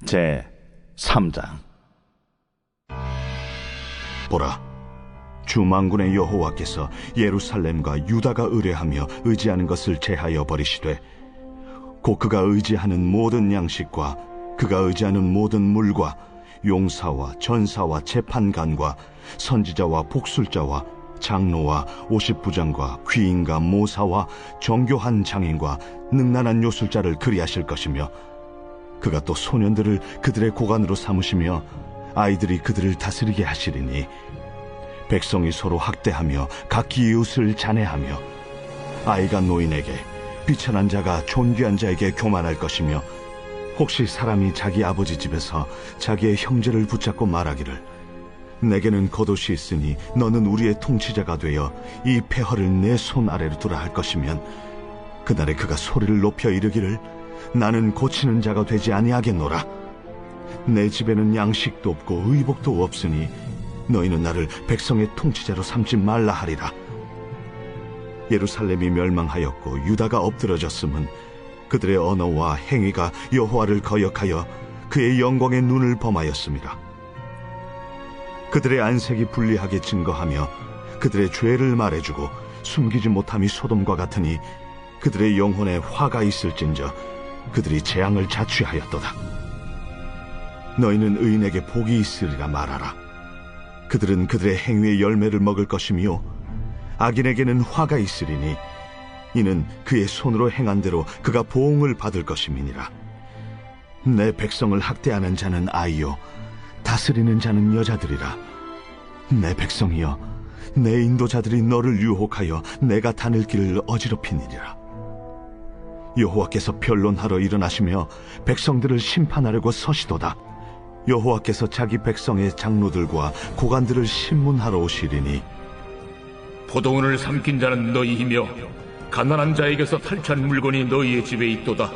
제 3장. 보라, 주 만군의 여호와께서 예루살렘과 유다가 의뢰하며 의지하는 것을 제하여 버리시되 곧 그가 의지하는 모든 양식과 그가 의지하는 모든 물과 용사와 전사와 재판관과 선지자와 복술자와 장로와 오십부장과 귀인과 모사와 정교한 장인과 능란한 요술자를 그리하실 것이며 그가 또 소년들을 그들의 고관으로 삼으시며 아이들이 그들을 다스리게 하시리니 백성이 서로 학대하며 각기 이웃을 잔해하며 아이가 노인에게 비천한 자가 존귀한 자에게 교만할 것이며 혹시 사람이 자기 아버지 집에서 자기의 형제를 붙잡고 말하기를 내게는 겉옷이 있으니 너는 우리의 통치자가 되어 이 폐허를 내 손 아래로 두라 할 것이면 그날에 그가 소리를 높여 이르기를 나는 고치는 자가 되지 아니하겠노라. 내 집에는 양식도 없고 의복도 없으니 너희는 나를 백성의 통치자로 삼지 말라 하리라. 예루살렘이 멸망하였고 유다가 엎드러졌음은 그들의 언어와 행위가 여호와를 거역하여 그의 영광의 눈을 범하였습니다. 그들의 안색이 불리하게 증거하며 그들의 죄를 말해주고 숨기지 못함이 소돔과 같으니 그들의 영혼에 화가 있을진저 그들이 재앙을 자취하였도다. 너희는 의인에게 복이 있으리라 말하라. 그들은 그들의 행위의 열매를 먹을 것이며 악인에게는 화가 있으리니 이는 그의 손으로 행한 대로 그가 보응을 받을 것임이니라. 내 백성을 학대하는 자는 아이요 다스리는 자는 여자들이라. 내 백성이여, 내 인도자들이 너를 유혹하여 내가 다닐 길을 어지럽히니라. 여호와께서 변론하러 일어나시며 백성들을 심판하려고 서시도다. 여호와께서 자기 백성의 장로들과 고관들을 심문하러 오시리니 포도원을 삼킨 자는 너희이며 가난한 자에게서 탈취한 물건이 너희의 집에 있도다.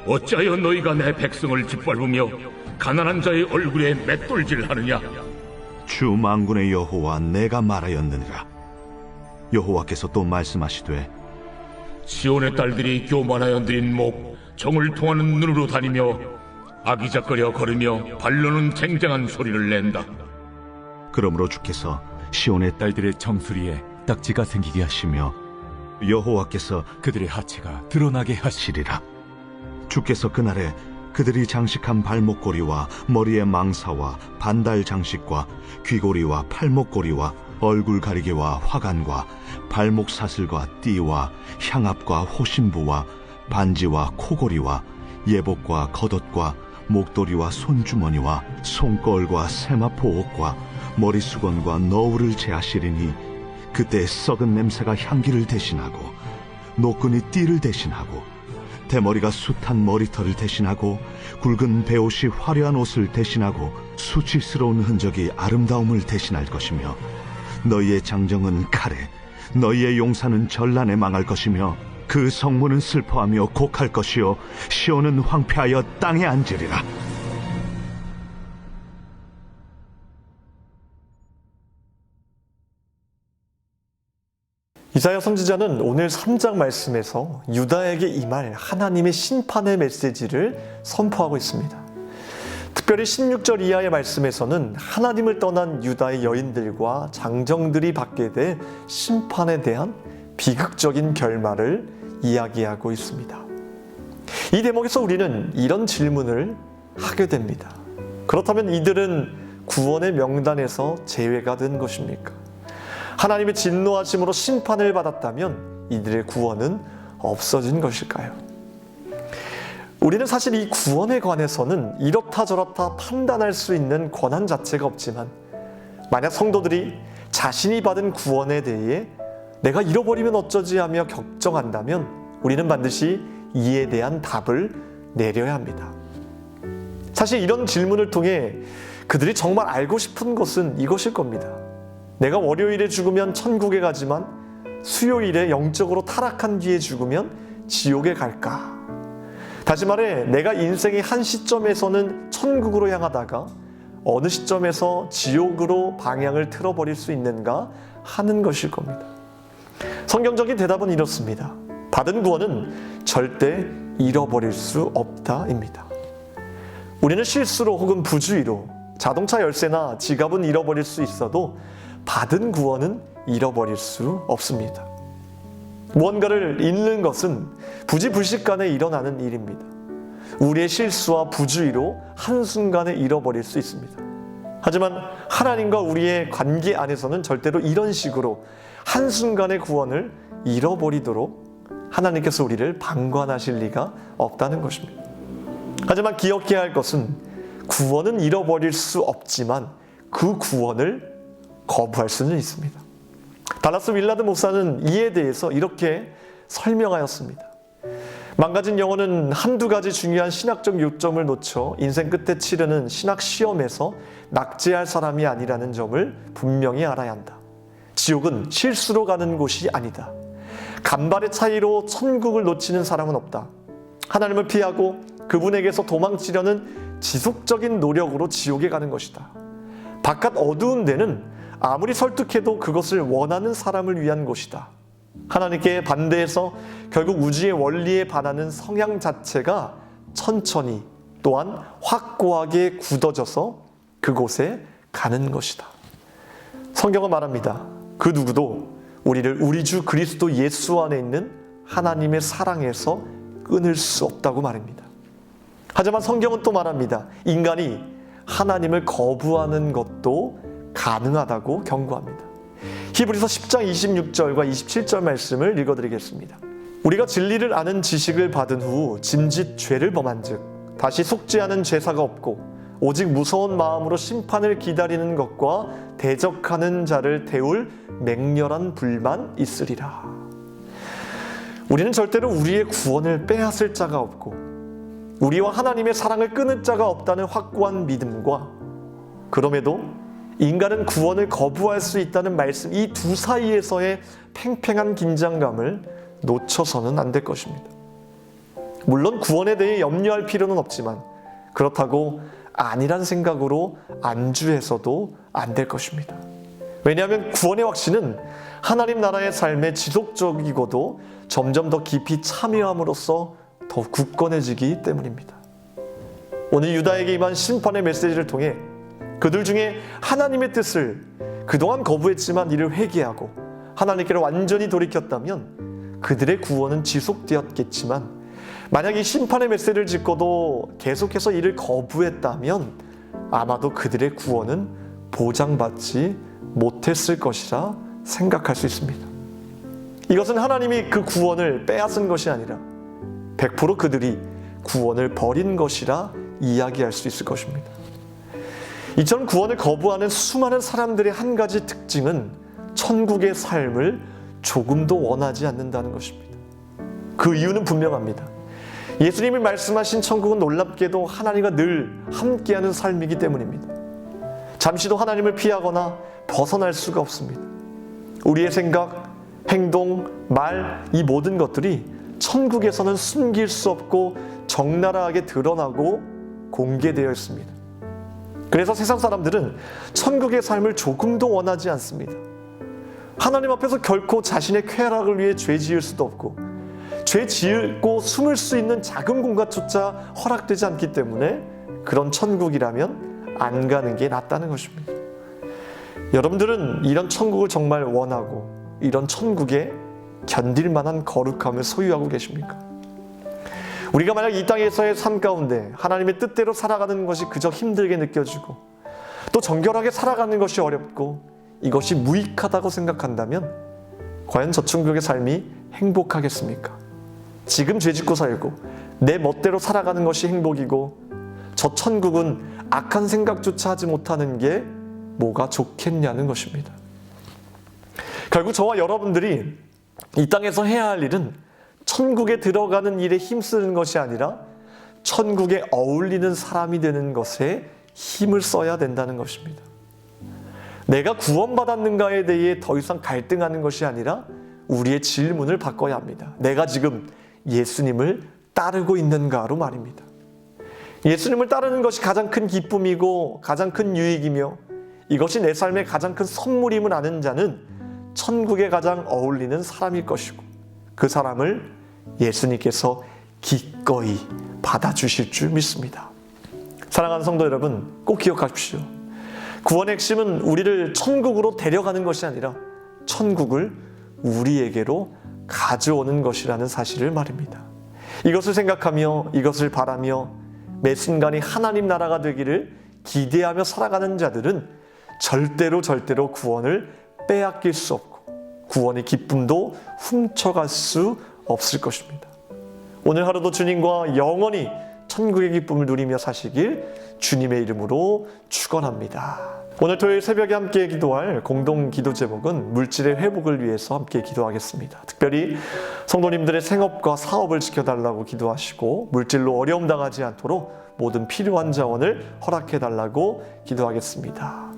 어찌하여 너희가 내 백성을 짓밟으며 가난한 자의 얼굴에 맷돌질하느냐? 주 만군의 여호와 내가 말하였느니라. 여호와께서 또 말씀하시되 시온의 딸들이 교만하여 드린 목 정을 통하는 눈으로 다니며 아기작거려 걸으며 발로는 쟁쟁한 소리를 낸다. 그러므로 주께서 시온의 딸들의 정수리에 딱지가 생기게 하시며 여호와께서 그들의 하체가 드러나게 하시리라. 주께서 그날에 그들이 장식한 발목고리와 머리의 망사와 반달 장식과 귀고리와 팔목고리와 얼굴 가리개와 화관과 발목 사슬과 띠와 향압과 호신부와 반지와 코고리와 예복과 겉옷과 목도리와 손주머니와 손걸과 세마포 옷과 머리수건과 너울을 제하시리니 그때 썩은 냄새가 향기를 대신하고 노끈이 띠를 대신하고 대머리가 숱한 머리털을 대신하고 굵은 베옷이 화려한 옷을 대신하고 수치스러운 흔적이 아름다움을 대신할 것이며 너희의 장정은 칼에 너희의 용사는 전란에 망할 것이며 그 성문은 슬퍼하며 곡할 것이요 시온은 황폐하여 땅에 앉으리라. 이사야 선지자는 오늘 3장 말씀에서 유다에게 임할 하나님의 심판의 메시지를 선포하고 있습니다. 특별히 16절 이하의 말씀에서는 하나님을 떠난 유다의 여인들과 장정들이 받게 될 심판에 대한 비극적인 결말을 이야기하고 있습니다. 이 대목에서 우리는 이런 질문을 하게 됩니다. 그렇다면 이들은 구원의 명단에서 제외가 된 것입니까? 하나님의 진노하심으로 심판을 받았다면 이들의 구원은 없어진 것일까요? 우리는 사실 이 구원에 관해서는 이렇다 저렇다 판단할 수 있는 권한 자체가 없지만 만약 성도들이 자신이 받은 구원에 대해 내가 잃어버리면 어쩌지 하며 걱정한다면 우리는 반드시 이에 대한 답을 내려야 합니다. 사실 이런 질문을 통해 그들이 정말 알고 싶은 것은 이것일 겁니다. 내가 월요일에 죽으면 천국에 가지만 수요일에 영적으로 타락한 뒤에 죽으면 지옥에 갈까? 다시 말해 내가 인생의 한 시점에서는 천국으로 향하다가 어느 시점에서 지옥으로 방향을 틀어버릴 수 있는가 하는 것일 겁니다. 성경적인 대답은 이렇습니다. 받은 구원은 절대 잃어버릴 수 없다입니다. 우리는 실수로 혹은 부주의로 자동차 열쇠나 지갑은 잃어버릴 수 있어도 받은 구원은 잃어버릴 수 없습니다. 무언가를 잃는 것은 부지불식간에 일어나는 일입니다. 우리의 실수와 부주의로 한순간에 잃어버릴 수 있습니다. 하지만 하나님과 우리의 관계 안에서는 절대로 이런 식으로 한순간의 구원을 잃어버리도록 하나님께서 우리를 방관하실 리가 없다는 것입니다. 하지만 기억해야 할 것은 구원은 잃어버릴 수 없지만 그 구원을 거부할 수는 있습니다. 달라스 윌라드 목사는 이에 대해서 이렇게 설명하였습니다. 망가진 영혼은 한두 가지 중요한 신학적 요점을 놓쳐 인생 끝에 치르는 신학 시험에서 낙제할 사람이 아니라는 점을 분명히 알아야 한다. 지옥은 실수로 가는 곳이 아니다. 간발의 차이로 천국을 놓치는 사람은 없다. 하나님을 피하고 그분에게서 도망치려는 지속적인 노력으로 지옥에 가는 것이다. 바깥 어두운 데는 아무리 설득해도 그것을 원하는 사람을 위한 곳이다. 하나님께 반대해서 결국 우주의 원리에 반하는 성향 자체가 천천히 또한 확고하게 굳어져서 그곳에 가는 것이다. 성경은 말합니다. 그 누구도 우리를 우리 주 그리스도 예수 안에 있는 하나님의 사랑에서 끊을 수 없다고 말합니다. 하지만 성경은 또 말합니다. 인간이 하나님을 거부하는 것도 가능하다고 경고합니다. 히브리서 10장 26절과 27절 말씀을 읽어드리겠습니다. 우리가 진리를 아는 지식을 받은 후 짐짓 죄를 범한 즉 다시 속죄하는 제사가 없고 오직 무서운 마음으로 심판을 기다리는 것과 대적하는 자를 태울 맹렬한 불만 있으리라. 우리는 절대로 우리의 구원을 빼앗을 자가 없고 우리와 하나님의 사랑을 끊을 자가 없다는 확고한 믿음과 그럼에도 인간은 구원을 거부할 수 있다는 말씀, 이 두 사이에서의 팽팽한 긴장감을 놓쳐서는 안 될 것입니다. 물론 구원에 대해 염려할 필요는 없지만 그렇다고 아니란 생각으로 안주해서도 안 될 것입니다. 왜냐하면 구원의 확신은 하나님 나라의 삶에 지속적이고도 점점 더 깊이 참여함으로써 더 굳건해지기 때문입니다. 오늘 유다에게 임한 심판의 메시지를 통해 그들 중에 하나님의 뜻을 그동안 거부했지만 이를 회개하고 하나님께로 완전히 돌이켰다면 그들의 구원은 지속되었겠지만 만약 이 심판의 메시지를 듣고도 계속해서 이를 거부했다면 아마도 그들의 구원은 보장받지 못했을 것이라 생각할 수 있습니다. 이것은 하나님이 그 구원을 빼앗은 것이 아니라 100% 그들이 구원을 버린 것이라 이야기할 수 있을 것입니다. 이처럼 구원을 거부하는 수많은 사람들의 한 가지 특징은 천국의 삶을 조금도 원하지 않는다는 것입니다. 그 이유는 분명합니다. 예수님이 말씀하신 천국은 놀랍게도 하나님과 늘 함께하는 삶이기 때문입니다. 잠시도 하나님을 피하거나 벗어날 수가 없습니다. 우리의 생각, 행동, 말, 이 모든 것들이 천국에서는 숨길 수 없고 적나라하게 드러나고 공개되어 있습니다. 그래서 세상 사람들은 천국의 삶을 조금도 원하지 않습니다. 하나님 앞에서 결코 자신의 쾌락을 위해 죄 지을 수도 없고 죄 지을고 숨을 수 있는 작은 공간조차 허락되지 않기 때문에 그런 천국이라면 안 가는 게 낫다는 것입니다. 여러분들은 이런 천국을 정말 원하고 이런 천국에 견딜 만한 거룩함을 소유하고 계십니까? 우리가 만약 이 땅에서의 삶 가운데 하나님의 뜻대로 살아가는 것이 그저 힘들게 느껴지고 또 정결하게 살아가는 것이 어렵고 이것이 무익하다고 생각한다면 과연 저 천국의 삶이 행복하겠습니까? 지금 죄짓고 살고 내 멋대로 살아가는 것이 행복이고 저 천국은 악한 생각조차 하지 못하는 게 뭐가 좋겠냐는 것입니다. 결국 저와 여러분들이 이 땅에서 해야 할 일은 천국에 들어가는 일에 힘쓰는 것이 아니라 천국에 어울리는 사람이 되는 것에 힘을 써야 된다는 것입니다. 내가 구원받았는가에 대해 더 이상 갈등하는 것이 아니라 우리의 질문을 바꿔야 합니다. 내가 지금 예수님을 따르고 있는가로 말입니다. 예수님을 따르는 것이 가장 큰 기쁨이고 가장 큰 유익이며 이것이 내 삶의 가장 큰 선물임을 아는 자는 천국에 가장 어울리는 사람일 것이고 그 사람을 예수님께서 기꺼이 받아주실 줄 믿습니다. 사랑하는 성도 여러분, 꼭 기억하십시오. 구원의 핵심은 우리를 천국으로 데려가는 것이 아니라 천국을 우리에게로 가져오는 것이라는 사실을 말입니다. 이것을 생각하며 이것을 바라며 매 순간이 하나님 나라가 되기를 기대하며 살아가는 자들은 절대로 구원을 빼앗길 수 없고 구원의 기쁨도 훔쳐갈 수 없을 것입니다. 오늘 하루도 주님과 영원히 천국의 기쁨을 누리며 사시길 주님의 이름으로 축원합니다. 오늘 토요일 새벽에 함께 기도할 공동 기도 제목은 물질의 회복을 위해서 함께 기도하겠습니다. 특별히 성도님들의 생업과 사업을 지켜달라고 기도하시고 물질로 어려움 당하지 않도록 모든 필요한 자원을 허락해달라고 기도하겠습니다.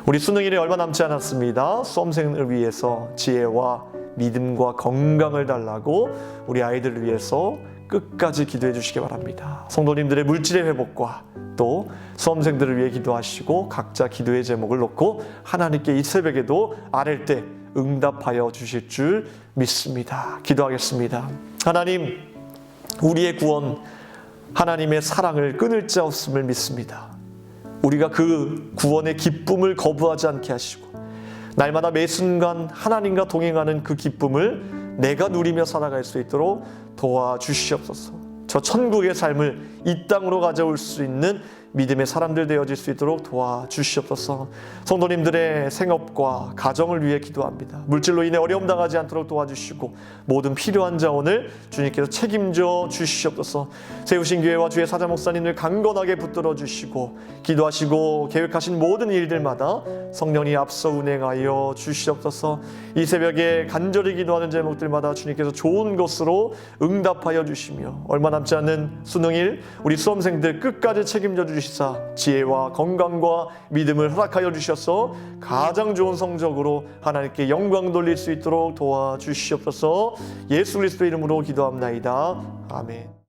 우리 수능일에 얼마 남지 않았습니다. 수험생을 위해서 지혜와 믿음과 건강을 달라고 우리 아이들을 위해서 끝까지 기도해 주시기 바랍니다. 성도님들의 물질의 회복과 또 수험생들을 위해 기도하시고 각자 기도의 제목을 놓고 하나님께 이 새벽에도 아랠 때 응답하여 주실 줄 믿습니다. 기도하겠습니다. 하나님, 우리의 구원, 하나님의 사랑을 끊을 자 없음을 믿습니다. 우리가 그 구원의 기쁨을 거부하지 않게 하시고 날마다 매 순간 하나님과 동행하는 그 기쁨을 내가 누리며 살아갈 수 있도록 도와주시옵소서. 저 천국의 삶을 이 땅으로 가져올 수 있는 믿음의 사람들 되어질 수 있도록 도와주시옵소서. 성도님들의 생업과 가정을 위해 기도합니다. 물질로 인해 어려움 당하지 않도록 도와주시고 모든 필요한 자원을 주님께서 책임져 주시옵소서. 세우신 교회와 주의 사자 목사님을 강건하게 붙들어 주시고 기도하시고 계획하신 모든 일들마다 성령이 앞서 운행하여 주시옵소서. 이 새벽에 간절히 기도하는 제목들마다 주님께서 좋은 것으로 응답하여 주시며 얼마 남지 않은 수능일 우리 수험생들 끝까지 책임져 주시옵소서. 지혜와 건강과 믿음을 허락하여 주셔서 가장 좋은 성적으로 하나님께 영광 돌릴 수 있도록 도와주시옵소서. 예수 그리스도의 이름으로 기도합나이다. 아멘.